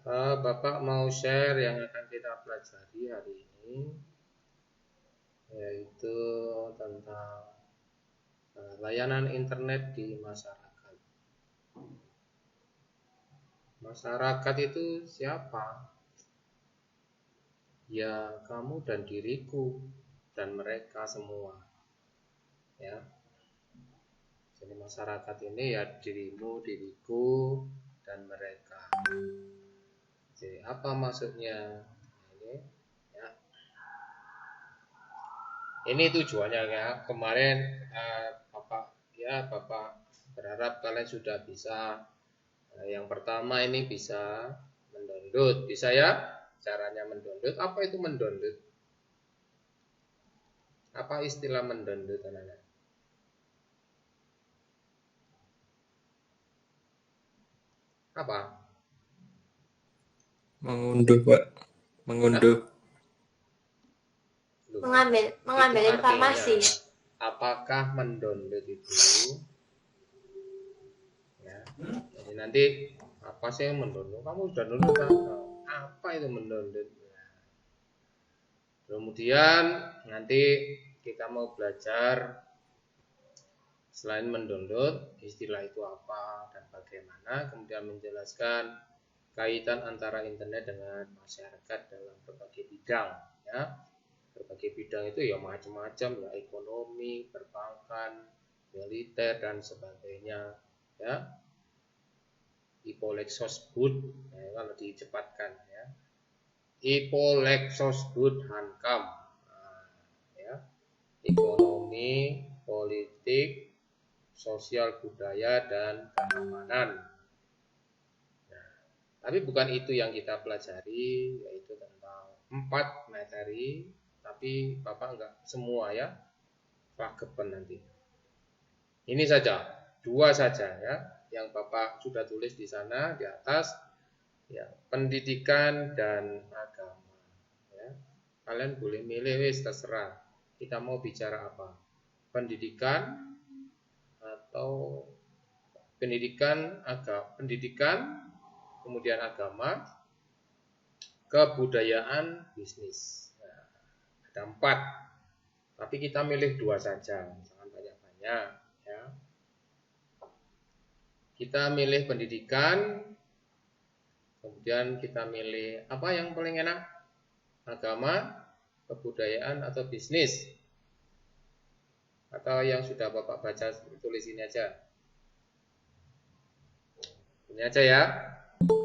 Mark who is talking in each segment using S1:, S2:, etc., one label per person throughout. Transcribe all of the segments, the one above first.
S1: Bapak mau share yang akan kita pelajari hari ini, yaitu tentang layanan internet di masyarakat. Masyarakat itu siapa? Ya, kamu dan diriku dan mereka semua. Ya. Jadi masyarakat ini ya dirimu, diriku, dan mereka. Jadi apa maksudnya? Ini tujuannya ya. Kemarin Bapak berharap kalian sudah bisa. Yang pertama ini bisa mendownload. Bisa ya? Caranya mendownload. Apa itu mendownload? Apa istilah mendownload, anak-anak? Apa?
S2: Mengunduh, Pak. Mengunduh.
S3: Mengambil informasi.
S1: Apakah mendownload itu? Ya. Jadi nanti apa sih yang mendownload? Kamu sudah download apa itu mendownload? Kemudian nanti kita mau belajar selain mendownload, istilah itu apa dan bagaimana, kemudian menjelaskan kaitan antara internet dengan masyarakat dalam berbagai bidang, ya. Berbagai bidang itu ya macam-macam, ya, ekonomi, perbankan, militer dan sebagainya, ya. Ipolexosbud, ya, kalau dicepatkan, ya. Ipolexosbud Hankam, ya. Ekonomi, politik, sosial budaya dan keamanan. Nah, tapi bukan itu yang kita pelajari, yaitu tentang 4 materi, tapi Bapak enggak semua ya, pageban nanti. Ini saja, 2 saja ya, yang Bapak sudah tulis di sana di atas, ya, pendidikan dan agama. Ya. Kalian boleh milih, terserah. Kita mau bicara apa? Pendidikan atau pendidikan, kemudian agama, kebudayaan, bisnis. Nah, ada 4, tapi kita milih 2 saja, jangan banyak-banyak. Ya. Kita milih pendidikan, kemudian kita milih apa yang paling enak? Agama, kebudayaan, atau bisnis? Atau yang sudah Bapak baca tulis ini aja? Ini aja ya.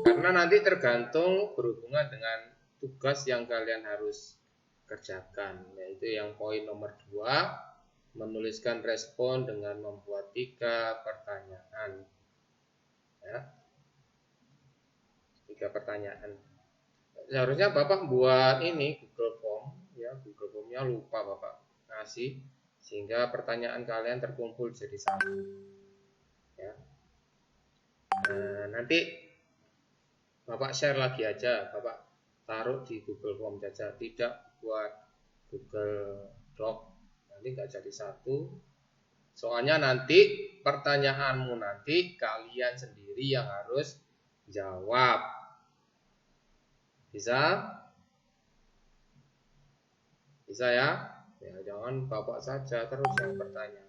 S1: Karena nanti tergantung berhubungan dengan tugas yang kalian harus kerjakan, yaitu yang poin nomor 2, menuliskan respon dengan membuat 3 pertanyaan. Ya. 3 pertanyaan. Seharusnya Bapak buat ini Google Form, ya, Google Form-nya lupa Bapak kasih, sehingga pertanyaan kalian terkumpul jadi satu. Ya. Nah, nanti Bapak share lagi aja, Bapak taruh di Google Form saja, tidak buat Google Doc, nanti nggak jadi satu. Soalnya nanti pertanyaanmu nanti kalian sendiri yang harus jawab. Bisa? Bisa ya? Ya, jangan Bapak saja terus yang bertanya.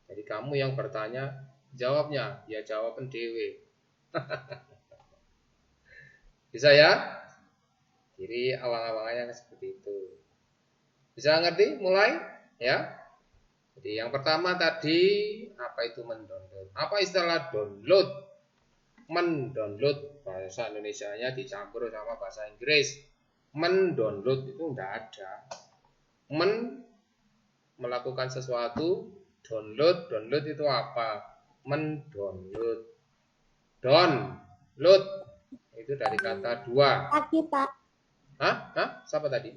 S1: Jadi kamu yang bertanya, jawabnya ya jawaban dewe. Bisa ya? Jadi awal-awalnya seperti itu. Bisa ngerti? Mulai? Ya. Jadi yang pertama tadi, apa itu mendownload? Apa istilah download? Mendownload, bahasa Indonesianya dicampur sama bahasa Inggris. Mendownload itu enggak ada. Melakukan sesuatu, download itu apa? Mendownload. Download itu dari kata 2.
S3: Tadi, Pak.
S1: Hah? Siapa tadi?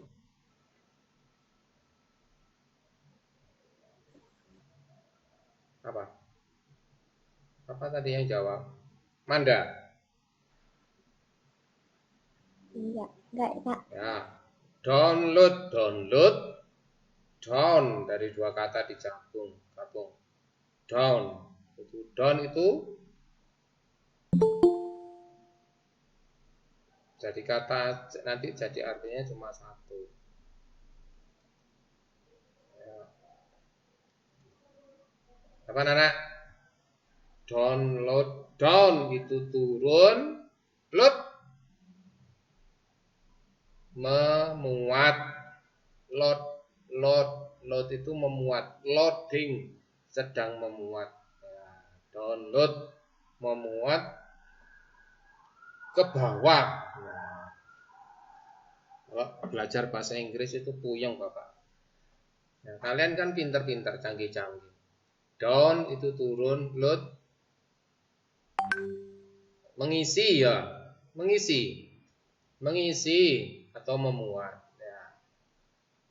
S1: Apa? Apa tadi yang jawab? Manda?
S3: Iya, enggak, Pak.
S1: Ya. Download. Down dari 2 kata digabung. Down. Down itu Jadi kata nanti jadi artinya cuma satu. Ya. Apa anak? Download, down itu turun, load memuat, load itu memuat, loading sedang memuat. Ya, download memuat ke bawah. Nah, kalau belajar bahasa Inggris itu puyeng Bapak. Nah, kalian kan pinter-pinter, canggih-canggih. Down itu turun, load mengisi ya, mengisi atau memuat. Ya.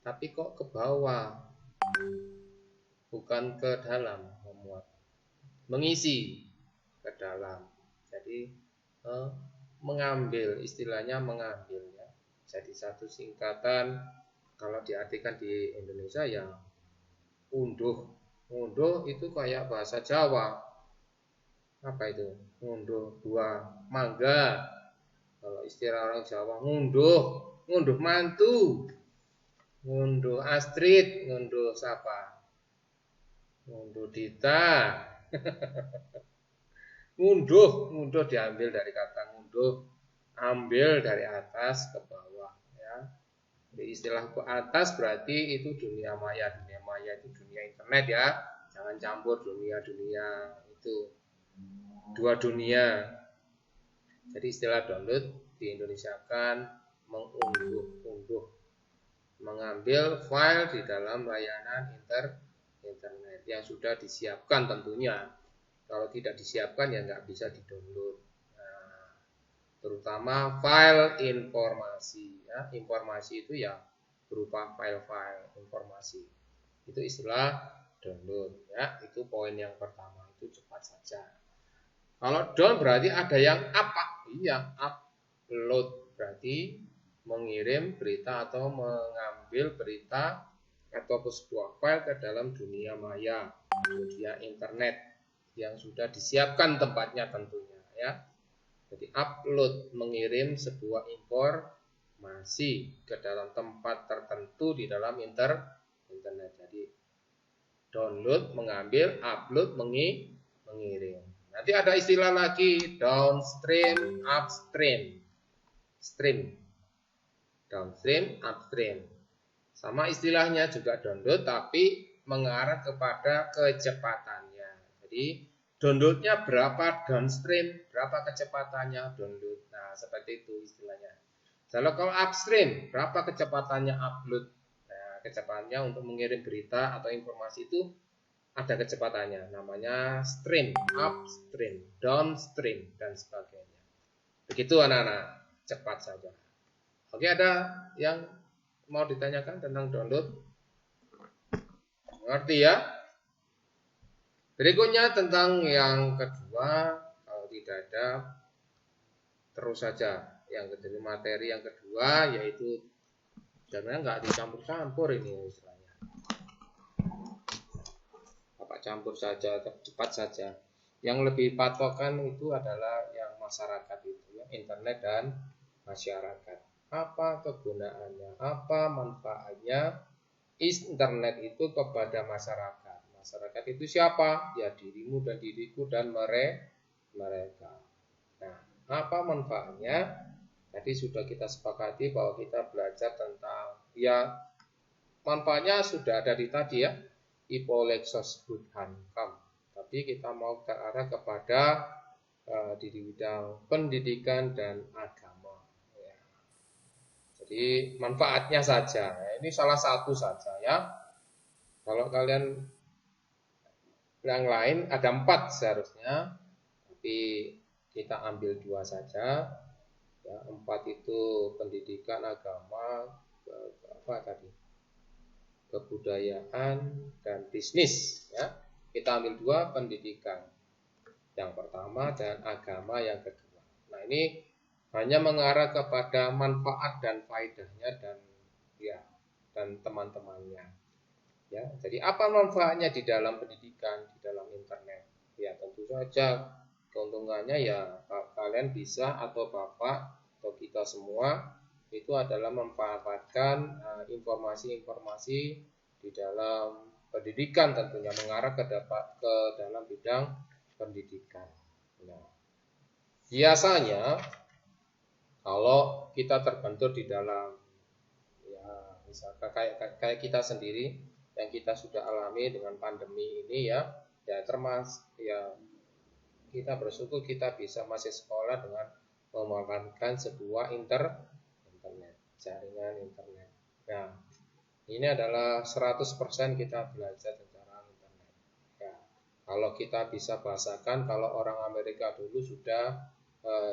S1: Tapi kok ke bawah, bukan ke dalam memuat, mengisi ke dalam. Jadi mengambil, istilahnya mengambil ya. Jadi satu singkatan kalau diartikan di Indonesia ya unduh. Unduh itu kayak bahasa Jawa. Apa itu? Ngunduh buah mangga. Kalau istilah orang Jawa ngunduh mantu, ngunduh Astrid, ngunduh siapa? Ngunduh Dita. Ngunduh diambil dari kata ngunduh, ambil dari atas ke bawah ya. Jadi istilah ke atas berarti itu dunia maya. Dunia maya itu dunia internet ya. Jangan campur dunia itu. Dua dunia. Jadi istilah download di Indonesia kan mengunduh, mengambil file di dalam layanan internet yang sudah disiapkan tentunya. Kalau tidak disiapkan ya nggak bisa di-download. Nah, terutama file informasi ya. Informasi itu ya berupa file-file informasi. Itu istilah download ya. Itu poin yang pertama, itu cepat saja. Kalau down berarti ada yang apa? Iya, upload berarti mengirim berita atau mengambil berita atau sebuah file ke dalam dunia maya, dunia internet yang sudah disiapkan tempatnya tentunya ya. Jadi upload mengirim sebuah informasi ke dalam tempat tertentu di dalam internet. Jadi download mengambil, upload mengirim. Nanti ada istilah lagi downstream, upstream, stream, downstream, upstream. Sama istilahnya juga download, tapi mengarah kepada kecepatannya. Jadi downloadnya berapa downstream, berapa kecepatannya download. Nah seperti itu istilahnya. Kalau upstream, berapa kecepatannya upload. Nah kecepatannya untuk mengirim berita atau informasi itu ada kecepatannya, namanya stream, upstream, downstream, dan sebagainya. Begitu anak-anak, cepat saja. Oke, ada yang mau ditanyakan tentang download? Ngerti ya? Berikutnya tentang yang kedua, kalau tidak ada, terus saja. Yang kedua, materi yang kedua, yaitu jangan nggak dicampur-campur ini istilahnya. Campur saja, cepat saja. Yang lebih patokan itu adalah yang masyarakat itu ya, internet dan masyarakat. Apa kegunaannya? Apa manfaatnya internet itu kepada masyarakat? Masyarakat itu siapa? Ya dirimu dan diriku dan mereka. Nah, apa manfaatnya? Tadi sudah kita sepakati bahwa kita belajar tentang ya manfaatnya sudah ada di tadi ya. Ipolexos Budhankam. Tapi kita mau ke arah kepada di bidang pendidikan dan agama. Ya. Jadi manfaatnya saja. Ini salah satu saja ya. Kalau kalian yang lain ada 4 seharusnya, tapi kita ambil 2 saja. Ya, 4 itu pendidikan, agama, apa tadi? Kebudayaan dan bisnis ya. Kita ambil 2, pendidikan yang pertama dan agama yang kedua. Nah ini hanya mengarah kepada manfaat dan faedahnya dan teman-temannya ya. Jadi apa manfaatnya di dalam pendidikan, di dalam internet? Ya tentu saja keuntungannya ya kalian bisa atau Bapak atau kita semua itu adalah memanfaatkan informasi-informasi di dalam pendidikan, tentunya mengarah ke dalam bidang pendidikan. Nah, biasanya kalau kita terbentur di dalam, ya misalkan kayak kita sendiri yang kita sudah alami dengan pandemi ini, ya kita bersyukur kita bisa masih sekolah dengan memanfaatkan sebuah internet, jaringan internet. Nah, ini adalah 100% kita belajar secara internet. Ya, kalau kita bisa bahasakan, kalau orang Amerika dulu sudah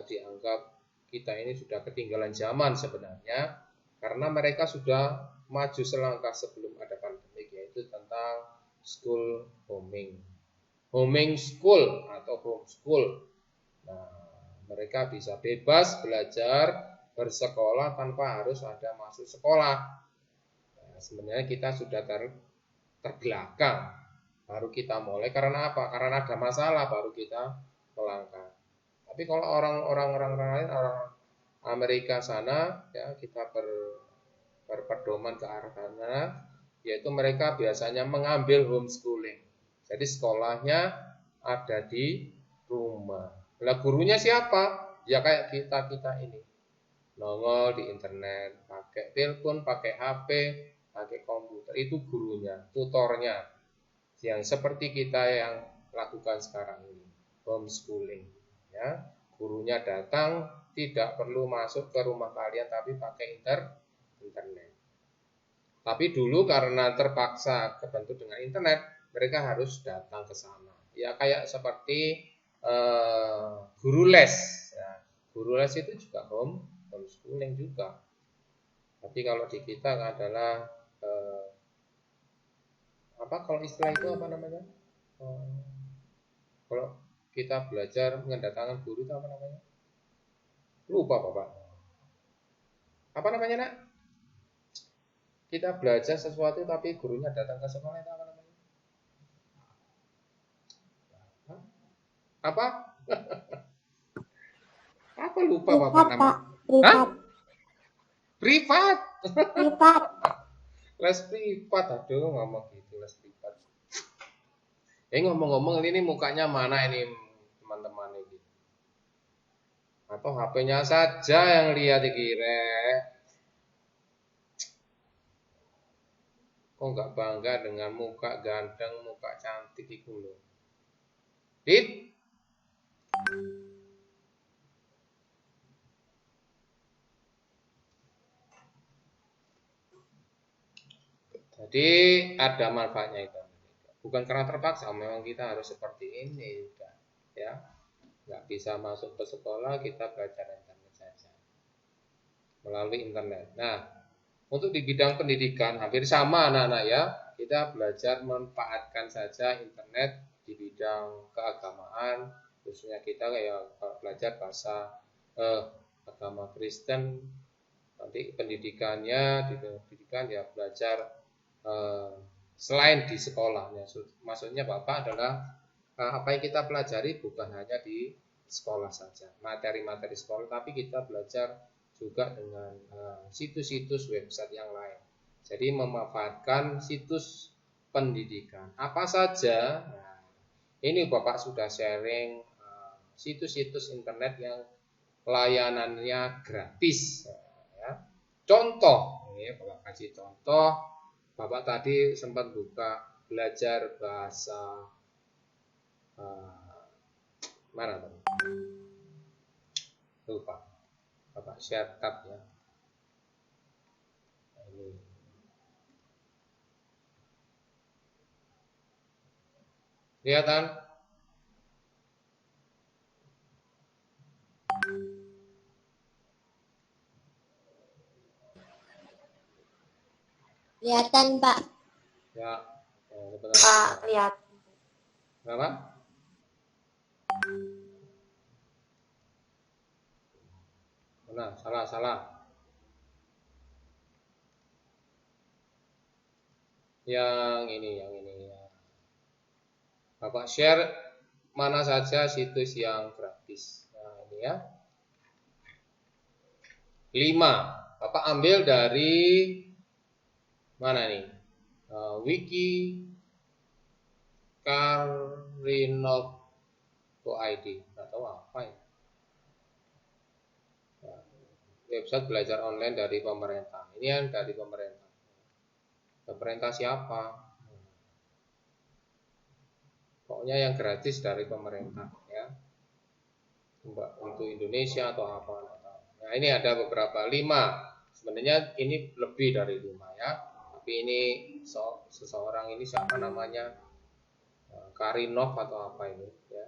S1: dianggap kita ini sudah ketinggalan zaman sebenarnya, karena mereka sudah maju selangkah sebelum ada pandemi, yaitu tentang school homing school atau homeschool. Nah, mereka bisa bebas belajar bersekolah tanpa harus ada masuk sekolah. Nah, sebenarnya kita sudah terbelakang, baru kita mulai. Karena apa? Karena ada masalah baru kita melangkah. Tapi kalau orang lain, orang Amerika sana, ya kita berpedoman ke arah sana, yaitu mereka biasanya mengambil homeschooling. Jadi sekolahnya ada di rumah. Lah gurunya siapa? Ya kayak kita ini, nongol di internet, pakai telepon, pakai HP, pakai komputer. Itu gurunya, tutornya, yang seperti kita yang lakukan sekarang ini, homeschooling. Ya, gurunya datang, tidak perlu masuk ke rumah kalian, tapi pakai internet. Tapi dulu karena terpaksa kebentuk dengan internet, mereka harus datang ke sana. Ya kayak seperti guru les. Ya, guru les itu juga homeschooling juga. Tapi kalau di kita adalah kalau istilah itu apa namanya? Kalau kita belajar mendatangkan guru itu apa namanya? Lupa Bapak. Apa namanya, Nak? Kita belajar sesuatu tapi gurunya datang ke sekolah itu apa namanya? Apa? Apa lupa Bapak nama?
S3: Privat.
S1: Privat.
S3: Privat.
S1: Les privat, aduh ngomong gitu, les privat. Ngomong-ngomong ini mukanya mana ini teman-teman ini? Atau HP-nya saja yang lihat dikira? Kok nggak bangga dengan muka ganteng, muka cantik itu loh? Dit? Jadi ada manfaatnya itu. Bukan karena terpaksa, memang kita harus seperti ini, ya. Nggak bisa masuk ke sekolah, kita belajar internet saja melalui internet. Nah, untuk di bidang pendidikan hampir sama anak-anak ya, kita belajar memanfaatkan saja internet di bidang keagamaan, khususnya kita kayak belajar bahasa agama Kristen, nanti pendidikannya di pendidikan ya belajar selain di sekolahnya. Maksudnya Bapak adalah apa yang kita pelajari bukan hanya di sekolah saja, materi-materi sekolah, tapi kita belajar juga dengan situs-situs website yang lain. Jadi memanfaatkan situs pendidikan apa saja. Nah, ini Bapak sudah sharing situs-situs internet yang layanannya gratis. Ya. Contoh, ini Bapak kasih contoh. Bapak tadi sempat buka belajar bahasa mana teman? Lupa. Bapak share tab ya. Nah, ini. Kelihatan?
S3: Kelihatan, Pak.
S1: Ya.
S3: Pak, lihat.
S1: Kenapa? Nah, salah. Yang ini ya. Bapak share mana saja situs yang gratis. Nah, ini ya. 5. Bapak ambil dari mana nih? Wiki Karinov.id. Nggak tahu apa ya. Website belajar online dari pemerintah. Ini yang dari pemerintah. Pemerintah siapa? Pokoknya yang gratis dari pemerintah ya. Untuk Indonesia atau apa. Nah, ini ada beberapa 5. Sebenarnya ini lebih dari 5 ya. Tapi ini seseorang ini siapa namanya? Karinov atau apa ini ya.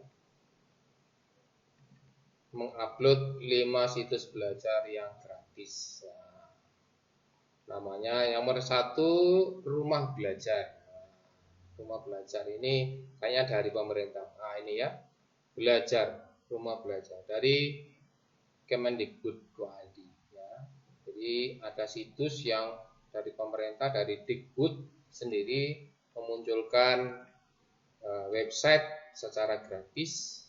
S1: Mengupload 5 situs belajar yang gratis. Namanya yang nomor 1 rumah belajar. Rumah belajar ini kayaknya dari pemerintah. Nah ini ya, belajar, rumah belajar dari Kemendikbud.id ya. Jadi ada situs yang dari pemerintah, dari Dikbud sendiri memunculkan website secara gratis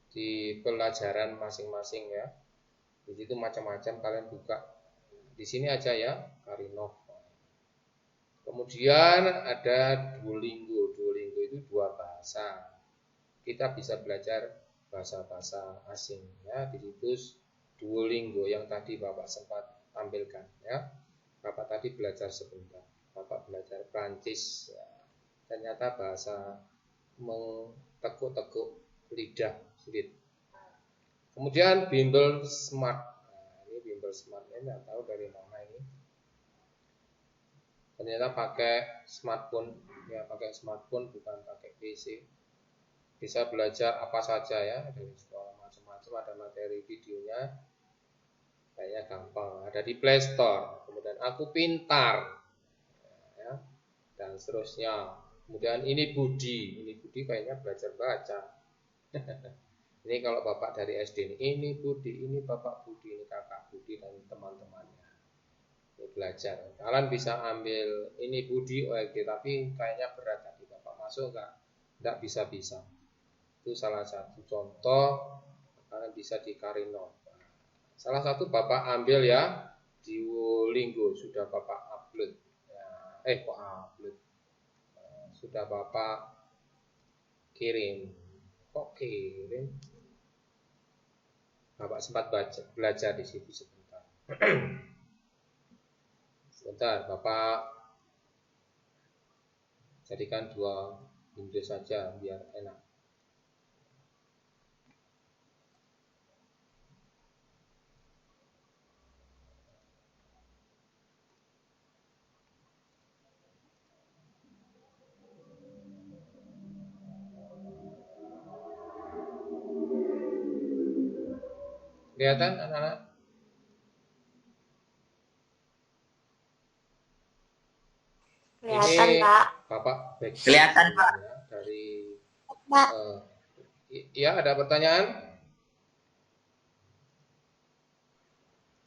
S1: di pelajaran masing-masing ya. Di situ macam-macam, kalian buka di sini aja ya, Karinov. Kemudian ada Duolingo. Duolingo itu 2 bahasa. Kita bisa belajar bahasa-bahasa asing ya di situs Duolingo yang tadi Bapak sempat tampilkan ya. Bapak tadi belajar sebentar. Bapak belajar Prancis ya. Ternyata bahasa mengtekuk-tekuk lidah sulit. Kemudian Bimbel Smart. Nah, ini Bimbel Smart ini nggak tahu dari mana ini. Ternyata pakai smartphone, ya pakai smartphone bukan pakai PC. Bisa belajar apa saja ya dari sekolah macam-macam, ada materi videonya, kayaknya gampang. Ada di Play Store. Kemudian Aku Pintar, ya, dan seterusnya. Kemudian Ini Budi kayaknya belajar baca. Ini kalau bapak dari SD ini Budi, ini bapak Budi, ini kakak Budi dan teman-temannya. Belajar. Kalian bisa ambil Ini Budi OLG, tapi kayaknya berat tadi bapak masuk nggak bisa. Itu salah satu contoh. Kalian bisa di Karinov. Salah satu bapak ambil ya Duolingo, sudah bapak upload. Kok upload? Sudah bapak kirim. Kok kirim? Bapak sempat belajar di situ sebentar. Sebentar, Bapak jadikan 2 window saja biar enak. Kelihatan anak-anak?
S3: Kelihatan,
S1: Ini
S3: Pak.
S1: Bapak
S4: Kelihatan, Pak.
S1: Ya, dari
S3: Pak.
S1: ya ada pertanyaan?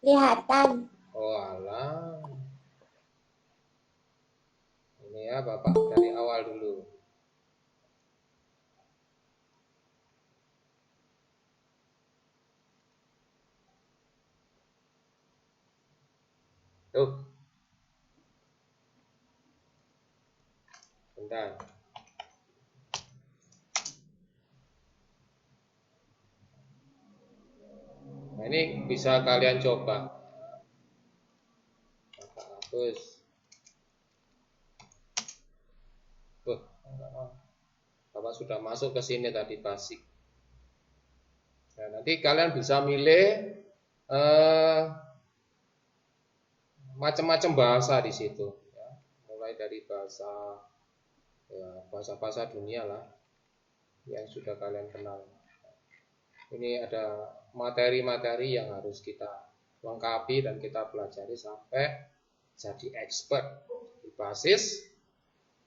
S3: Kelihatan.
S1: Oh alah. Ini ya Bapak dari awal dulu. Tuh. Bentar. Nah, ini bisa kalian coba. Bapak hapus. Bapak sudah masuk ke sini tadi basic. Nah, nanti kalian bisa milih macam-macam bahasa di situ. Ya. Mulai dari bahasa bahasa dunia lah yang sudah kalian kenal. Ini ada materi-materi yang harus kita lengkapi dan kita pelajari sampai jadi expert. Di basis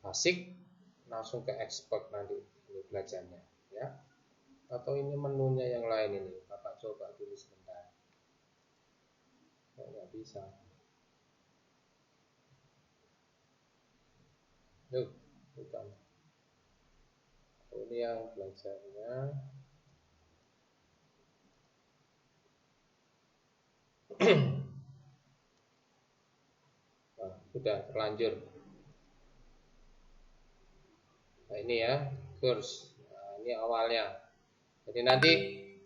S1: basic langsung ke expert nanti ini belajarnya ya. Atau ini menunya yang lain ini Bapak coba dulu sebentar. Nggak bisa. Bukan. Ini yang belajarnya. Nah, sudah terlanjur. Nah, ini ya, kurs. Nah, ini awalnya. Jadi nanti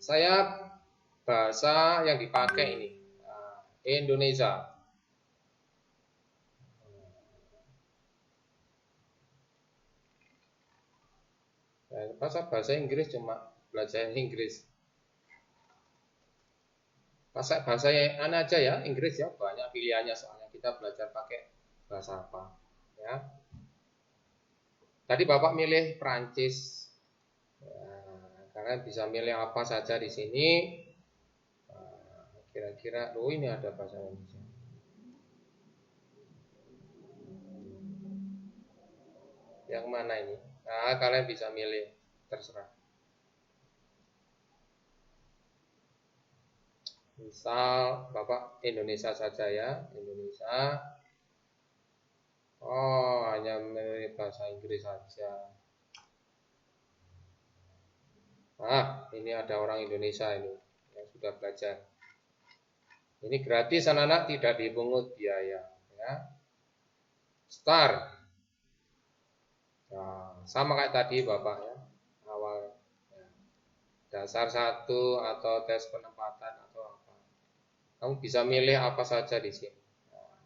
S1: saya bahasa yang dipakai ini Indonesia. Nah, bahasa Inggris cuma belajar Inggris. Bahasa yang aja ya, Inggris ya, banyak pilihannya soalnya kita belajar pakai bahasa apa ya. Tadi Bapak milih Prancis. Nah, kalian bisa milih apa saja di sini. Kira-kira, oh ini ada bahasa Indonesia. Yang mana ini? Nah, kalian bisa milih, terserah. Misal Bapak Indonesia saja ya, Indonesia. Oh, hanya milih bahasa Inggris saja. Ah, ini ada orang Indonesia ini yang sudah belajar. Ini gratis anak-anak, tidak dipungut biaya ya. Start. Nah, sama kayak tadi Bapak ya, awal ya. Dasar 1 atau tes penempatan atau apa. Kamu bisa milih apa saja di sini. Nah,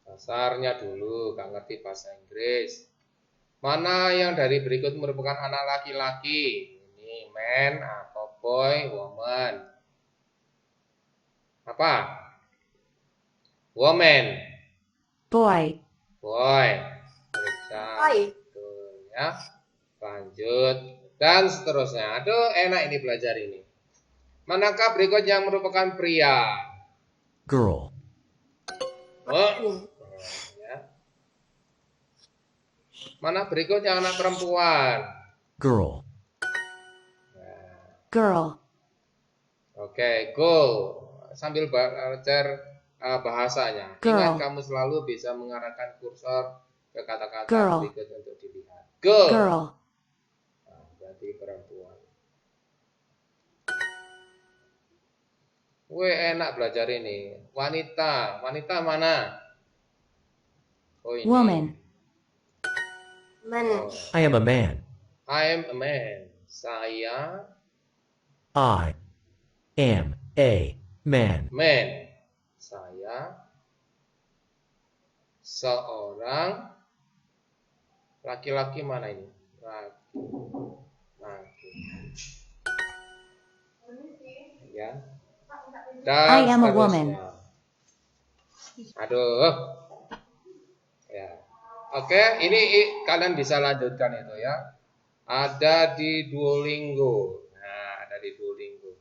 S1: dasarnya dulu, gak ngerti bahasa Inggris. Mana yang dari berikut merupakan anak laki-laki? Ini man atau boy, woman. Apa? Woman.
S3: Boy.
S1: Boy. Boy. Ya. Lanjut. Dan seterusnya. Aduh, enak ini belajar ini. Manakah berikut yang merupakan pria?
S2: Girl.
S1: Oh. Ya. Mana berikutnya anak perempuan?
S2: Girl.
S3: Girl.
S1: Oke, go. Sambil belajar bahasanya.
S3: Girl.
S1: Ingat kamu selalu bisa mengarahkan kursor ke kata-kata
S3: Girl.
S1: berikut untuk dilihat. Go.
S3: Girl.
S1: Nah, berarti perempuan. Wih, enak belajar ini. Wanita. Wanita mana? Oh, ini.
S3: Woman.
S1: Oh.
S2: I am a man.
S1: I am a man. Saya
S2: I am a man.
S1: man. Saya seorang laki-laki. Mana ini? Laki. Ya. Dan
S3: I am a
S1: seterusnya.
S3: woman.
S1: Aduh. Ya. Oke, ini kalian bisa lanjutkan itu ya. Ada di Duolingo. Nah, ada di Duolingo.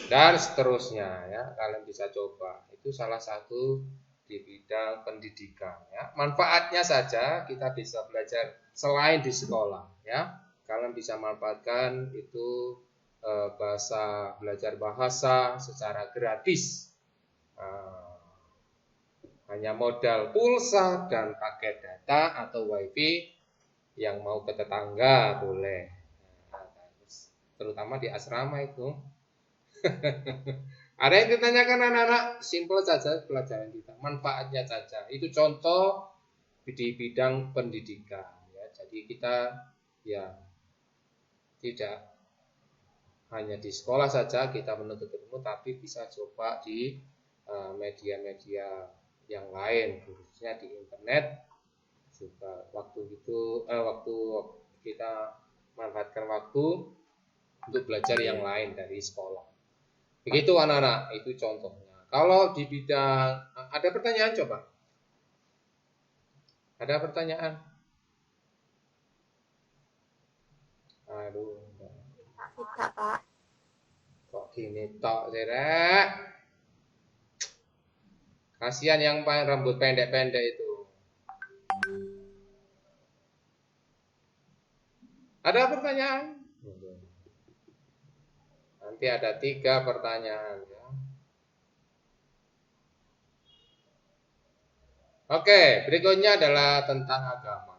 S1: Dan seterusnya ya, kalian bisa coba. Itu salah satu di bidang pendidikan ya. Manfaatnya saja kita bisa belajar selain di sekolah ya. Kalian bisa manfaatkan itu belajar bahasa secara gratis. Hanya modal pulsa dan paket data atau wifi. Yang mau ke tetangga boleh. Terutama di asrama itu. Ada yang ditanyakan anak-anak, simple saja pelajaran kita, manfaatnya saja. Itu contoh di bidang pendidikan ya. Jadi kita ya tidak hanya di sekolah saja kita menuntut ilmu, tapi bisa coba di media-media yang lain, khususnya di internet juga. Waktu kita manfaatkan waktu untuk belajar yang lain dari sekolah. Begitu anak-anak, itu contohnya. Kalau di bidang, ada pertanyaan coba? Ada pertanyaan? Aduh.
S3: Tidak, Pak.
S1: Kok gini tok sih, Rek? Kasihan yang rambut pendek-pendek itu. Ada pertanyaan? Nanti ada 3 pertanyaan ya. Oke, berikutnya adalah tentang agama.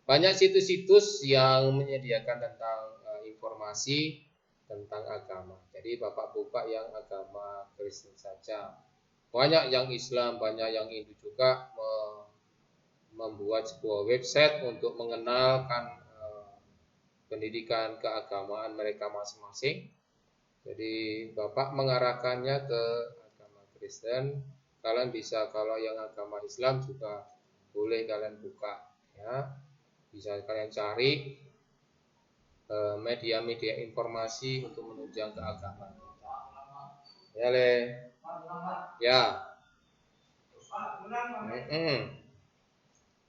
S1: Banyak situs-situs yang menyediakan tentang informasi tentang agama. Jadi Bapak buka yang agama Kristen saja. Banyak yang Islam, banyak yang Hindu juga membuat sebuah website untuk mengenalkan pendidikan keagamaan mereka masing-masing. Jadi Bapak mengarahkannya ke agama Kristen. Kalian bisa, kalau yang agama Islam juga boleh kalian buka, ya. Bisa kalian cari media-media informasi untuk menunjang keagamaan. Ya, Le. Ya.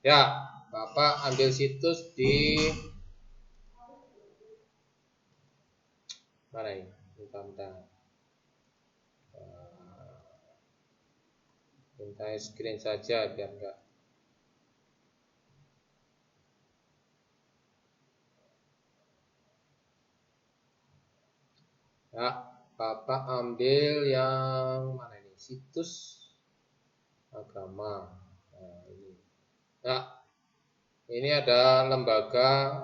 S1: Ya, Bapak ambil situs di mana ini? Bentar. Minta screen saja biar enggak. Ya, Bapak ambil yang mana ini? Situs agama. Nah, ini. Nah, ini ada lembaga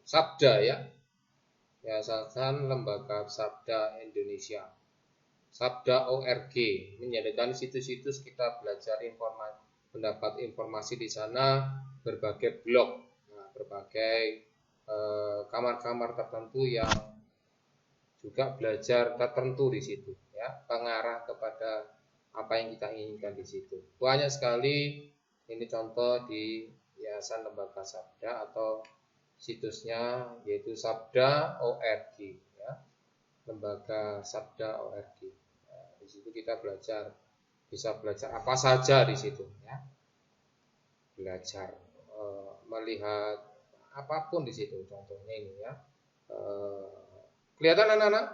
S1: Sabda, ya. Yayasan Lembaga Sabda Indonesia. Sabda.org menyediakan situs-situs kita belajar mendapat informasi di sana, berbagai blog, berbagai kamar-kamar tertentu yang juga belajar tertentu di situ, ya, pengarah kepada apa yang kita inginkan di situ. Banyak sekali, ini contoh di Yayasan Lembaga Sabda atau situsnya yaitu sabda.org, ya, Lembaga Sabda.org. Di situ kita bisa belajar apa saja di situ, ya. Belajar melihat apapun di situ, contohnya ini, ya. Kelihatan anak-anak?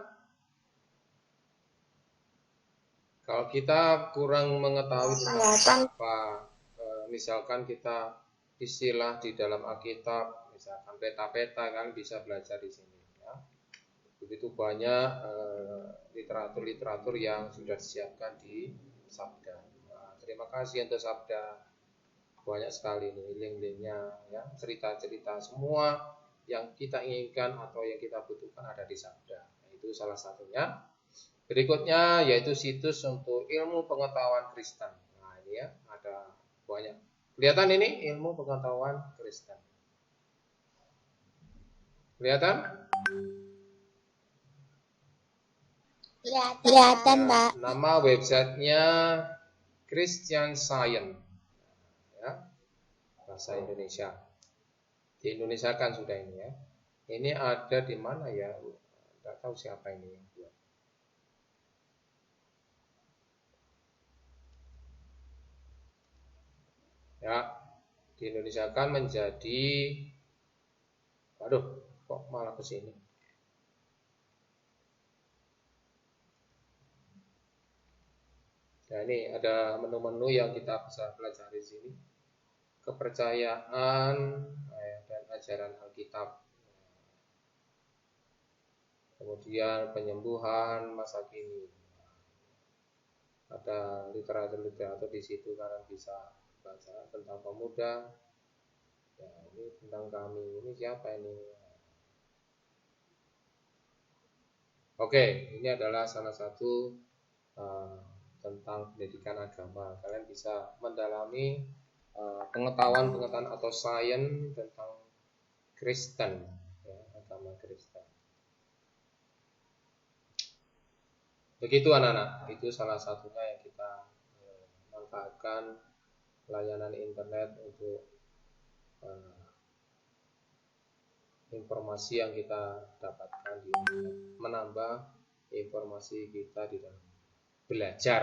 S1: Kalau kita kurang mengetahui tentang apa, misalkan kita istilah di dalam Alkitab, misalkan peta-peta, kan bisa belajar di sini, ya. Begitu banyak literatur-literatur yang sudah disiapkan di Sabda. Nah, terima kasih untuk Sabda. Banyak sekali nih link-linknya, ya, cerita-cerita semua yang kita inginkan atau yang kita butuhkan ada di Sabda. Nah, itu salah satunya. Berikutnya yaitu situs untuk ilmu pengetahuan Kristen. Nah, ini, ya, ada banyak. Kelihatan ini ilmu pengetahuan Kristen. Kelihatan?
S3: Kelihatan, Pak.
S1: Nama websitenya Christian Science, ya, bahasa Indonesia. Di Indonesia kan sudah ini, ya. Ini ada di mana, ya? Tidak tahu siapa ini yang buat. Ya, di Indonesia kan menjadi, aduh, kok malah ke sini. Nah, ini ada menu-menu yang kita bisa pelajari di sini. Kepercayaan dan ajaran Alkitab. Kemudian penyembuhan masa kini. Ada literatur-literatur di situ, kalian bisa baca tentang pemuda. Ya, ini tentang kami. Ini siapa ini? Oke, ini adalah salah satu tentang pendidikan agama. Kalian bisa mendalami pengetahuan atau sains tentang Kristen, ya, agama Kristen. Begitu anak-anak, itu salah satunya yang kita manfaatkan layanan internet untuk informasi yang kita dapatkan di internet, menambah informasi kita di dalam belajar.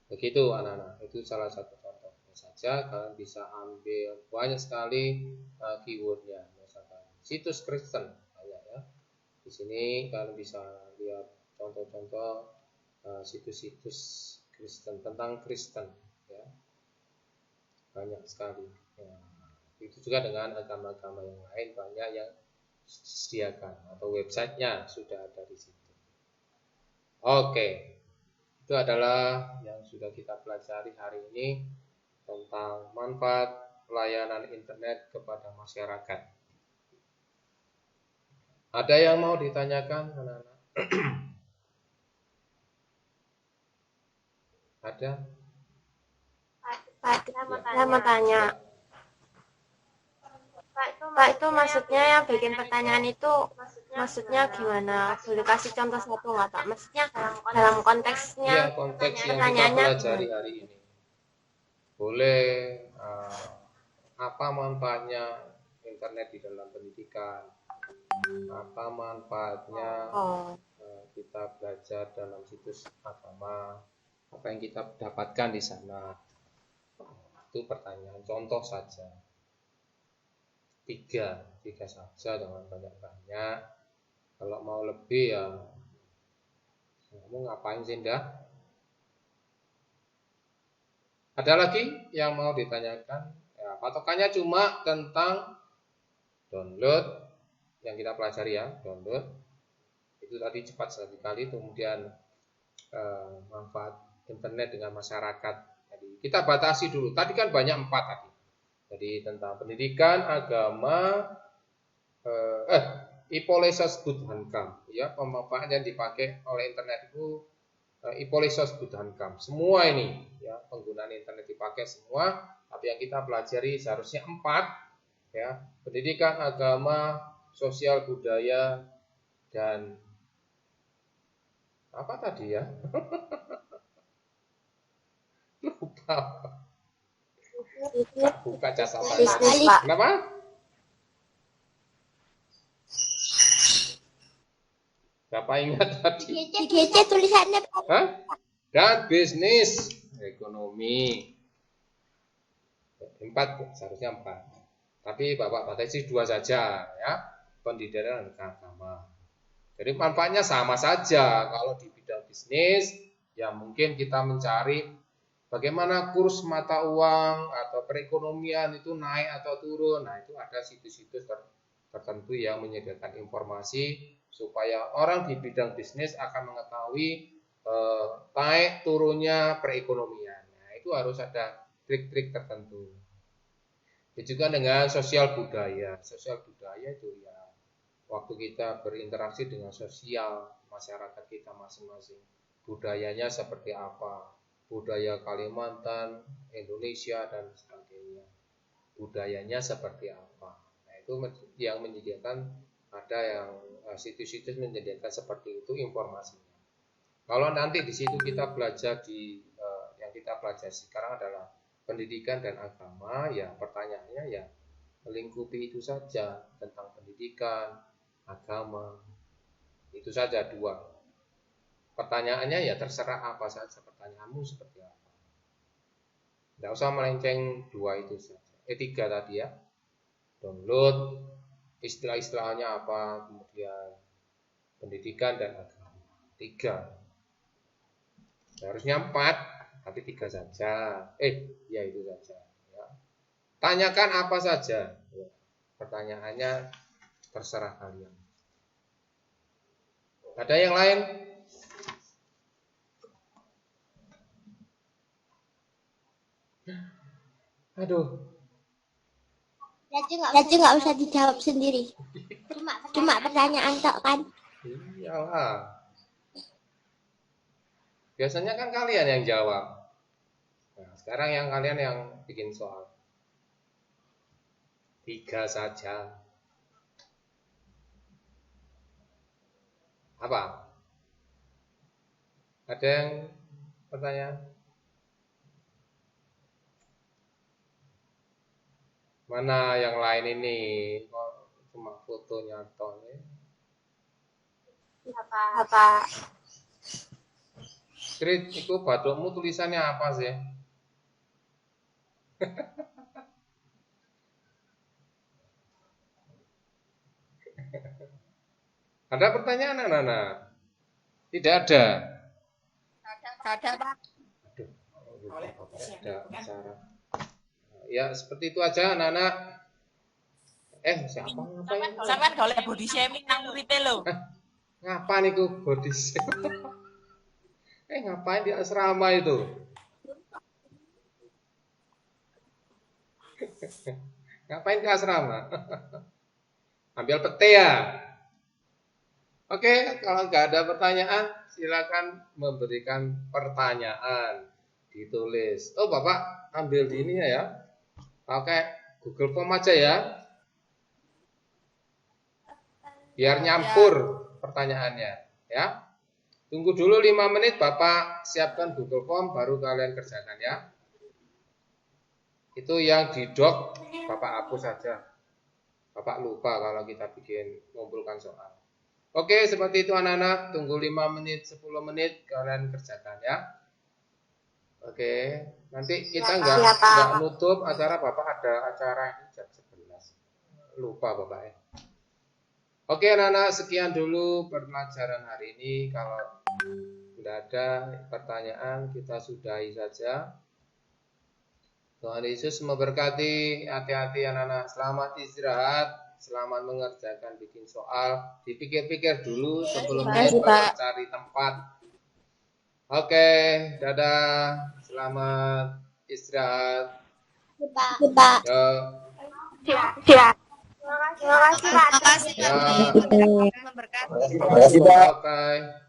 S1: Begitu anak-anak, itu salah satu contohnya saja. Kalian bisa ambil banyak sekali keywordnya, misalkan situs Kristen banyak, ya. Di sini kalian bisa lihat contoh-contoh situs-situs Kristen tentang Kristen, ya, banyak sekali, ya. Itu juga dengan agama-agama yang lain banyak yang disediakan atau websitenya sudah ada di situ. Oke, itu adalah yang sudah kita pelajari hari ini tentang manfaat layanan internet kepada masyarakat. Ada yang mau ditanyakan, anak-anak? Ada?
S3: Pak,
S1: Ya.
S3: saya mau tanya.
S1: Ya.
S3: Pak, itu maksudnya yang bikin pertanyaan itu maksudnya gimana? Boleh kasih contoh satu nggak, Pak? Maksudnya dalam
S1: Ya,
S3: konteksnya
S1: konteks yang kita
S3: pertanyaannya
S1: pelajari
S3: gimana?
S1: hari ini. Boleh apa manfaatnya internet di dalam pendidikan? Apa manfaatnya
S3: Oh,
S1: kita belajar dalam situs agama? Apa yang kita dapatkan di sana? Itu pertanyaan contoh saja. Tiga saja, jangan banyak-banyak. Kalau mau lebih ya kamu ngapain sih, Ndah? Ada lagi yang mau ditanyakan? Ya, patokannya cuma tentang download yang kita pelajari ya, download. Itu tadi cepat sekali, kemudian manfaat internet dengan masyarakat. Jadi kita batasi dulu. Tadi kan banyak 4 tadi. Jadi tentang pendidikan, agama, ipolesos budhankam. Ya, pemanfaat yang dipakai oleh internet itu ipolesos budhankam. Semua ini, ya, penggunaan internet dipakai semua. Tapi yang kita pelajari seharusnya 4, ya, pendidikan, agama, sosial, budaya, dan apa tadi ya? Lupa. Buka catatan.
S3: bisnis, Pak.
S1: Kenapa? Siapa ingat tadi?
S3: Di GC tulisannya, Pak.
S1: Hah? Dan bisnis, ekonomi. 4, seharusnya 4. Tapi Bapak batasi 2 saja, ya. Pendidikan dan agama. Jadi manfaatnya sama saja. Kalau di bidang bisnis, ya mungkin kita mencari bagaimana kurs mata uang atau perekonomian itu naik atau turun. Nah, itu ada situs-situs tertentu yang menyediakan informasi supaya orang di bidang bisnis akan mengetahui naik turunnya perekonomian. Nah, itu harus ada trik-trik tertentu. Begitu juga dengan sosial budaya. Sosial budaya itu ya waktu kita berinteraksi dengan sosial masyarakat kita masing-masing. Budayanya seperti apa? Budaya Kalimantan, Indonesia, dan sebagainya. Budayanya seperti apa? Nah, itu yang menyediakan, ada yang situs-situs menyediakan seperti itu informasinya. Kalau nanti di situ kita belajar yang kita pelajari sekarang adalah pendidikan dan agama, ya pertanyaannya ya melingkupi itu saja, tentang pendidikan, agama, itu saja 2. Pertanyaannya ya terserah apa saja, pertanyaanmu seperti apa. Tidak usah melenceng 2 itu saja. 3 tadi ya. Download, istilah-istilahnya apa, kemudian pendidikan dan agama. 3. Seharusnya 4, tapi 3 saja. Ya itu saja. Ya. Tanyakan apa saja. Ya. Pertanyaannya terserah kalian. Ada yang lain? Aduh.
S3: Jadi nggak usah dijawab sendiri. Cuma pertanyaan tok kan.
S1: Iyalah. Biasanya kan kalian yang jawab. Nah, sekarang yang kalian yang bikin soal. 3 saja. Apa? Ada yang pertanyaan? Mana yang lain ini? Kok cuma fotonya toh ya?
S3: Apa?
S1: Krit, itu batukmu tulisannya apa sih? Ada pertanyaan anak-anak? Tidak ada.
S3: Ada, Pak.
S1: Aduh, ada acara. Ya seperti itu aja anak-anak. Siapa ngapain?
S4: Sampean golek body shaming nang muridé lho.
S1: Ngapa niku body shaming? Ngapain di asrama itu? Ngapain ke asrama? Ambil pete ya? Oke, kalau nggak ada pertanyaan, silakan memberikan pertanyaan, ditulis. Oh, Bapak ambil di ini ya, pakai Google Form aja ya, biar nyampur pertanyaannya, ya. Tunggu dulu 5 menit, Bapak siapkan Google Form, baru kalian kerjakan ya. Itu yang di doc, Bapak hapus saja. Bapak lupa kalau kita bikin ngumpulkan soal. Oke, seperti itu anak-anak. Tunggu 5 menit, 10 menit kalian kerjakan ya. Oke, nanti kita nggak nutup acara, Bapak ada acara ini jam 11. Lupa Bapak ya. Oke anak-anak, sekian dulu pelajaran hari ini. Kalau tidak ada pertanyaan, kita sudahi saja. Tuhan Yesus memberkati. Hati-hati anak-anak. Selamat istirahat. Selamat mengerjakan bikin soal. Dipikir-pikir dulu sebelum cari tempat. Oke, dadah. Selamat istirahat.
S3: Pak.
S1: Ya.
S3: Terima kasih Pak.
S1: Ya.
S5: Terima kasih, Pak.
S1: Oke.